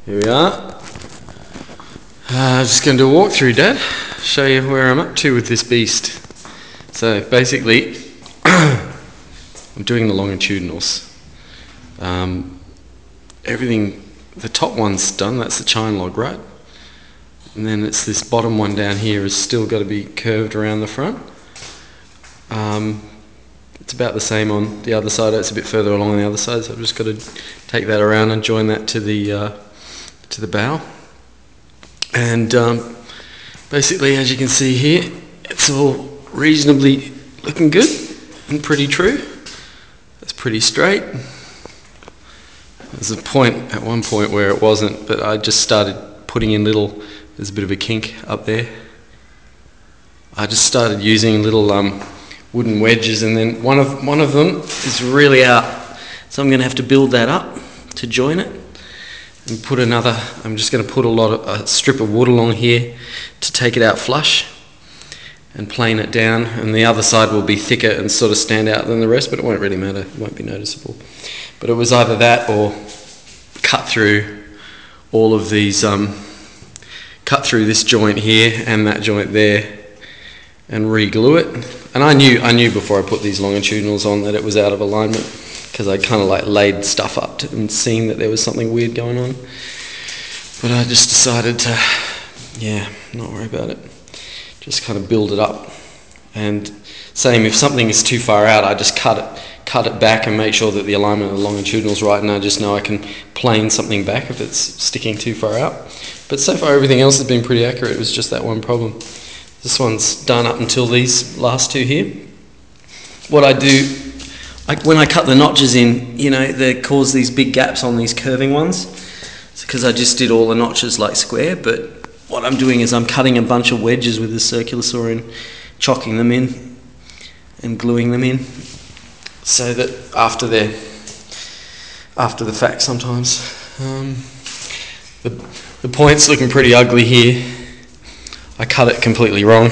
Here we are. Just going to do a walkthrough, Dad. Show you where I'm up to with this beast. So basically, I'm doing the longitudinals. Everything, the top one's done, that's the chine log, right? And then it's this bottom one down here has still got to be curved around the front. It's about the same on the other side, it's a bit further along on the other side, so I've just got to take that around and join that to the bow. And basically, as you can see here, it's all reasonably looking good and pretty true. It's pretty straight. There's at one point where it wasn't, but I just started putting in there's a bit of a kink up there. I just started using little wooden wedges, and then one of them is really out, so I'm going to have to build that up to join it and put another. I'm just going to put a strip of wood along here to take it out flush and plane it down, and the other side will be thicker and sort of stand out than the rest, but it won't really matter, it won't be noticeable. But it was either that or cut through all of these, cut through this joint here and that joint there and re-glue it. And I knew before I put these longitudinals on that it was out of alignment, because I kind of like laid stuff up and seen that there was something weird going on. But I just decided to, not worry about it. Just kind of build it up. And same, if something is too far out, I just cut it back and make sure that the alignment of the longitudinal's right, and I just know I can plane something back if it's sticking too far out. But so far everything else has been pretty accurate. It was just that one problem. This one's done up until these last two here. What I do, when I cut the notches in, they cause these big gaps on these curving ones. It's because I just did all the notches like square, but what I'm doing is I'm cutting a bunch of wedges with the circular saw and chocking them in and gluing them in, so that after the fact sometimes. The point's looking pretty ugly here. I cut it completely wrong,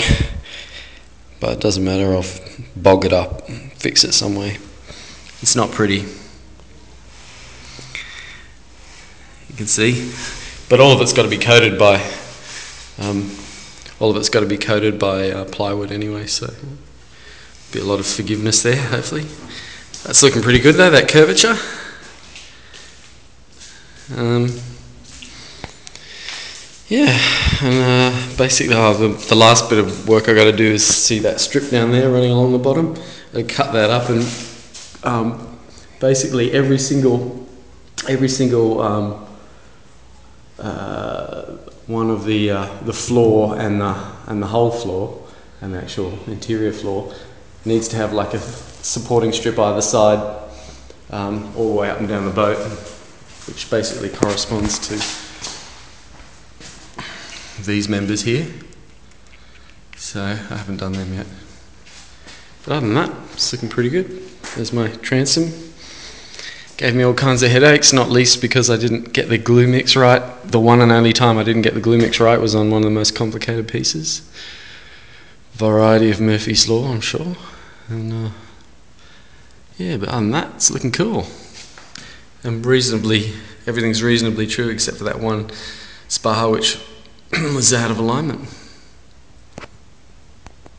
but it doesn't matter, I'll bog it up, fix it some way. It's not pretty, you can see, but all of it's got to be coated by plywood anyway, so be a lot of forgiveness there, hopefully. That's looking pretty good though, that curvature. And basically the last bit of work I got to do is see that strip down there running along the bottom. I cut that up, and basically every single one of the floor and the whole floor and the actual interior floor needs to have like a supporting strip either side, all the way up and down the boat, which basically corresponds to these members here. So I haven't done them yet, but other than that, it's looking pretty good. There's my transom. Gave me all kinds of headaches, not least because I didn't get the glue mix right. The one and only time I didn't get the glue mix right was on one of the most complicated pieces. Variety of Murphy's Law, I'm sure. And but other than that, it's looking cool. And everything's reasonably true except for that one spar which was out of alignment.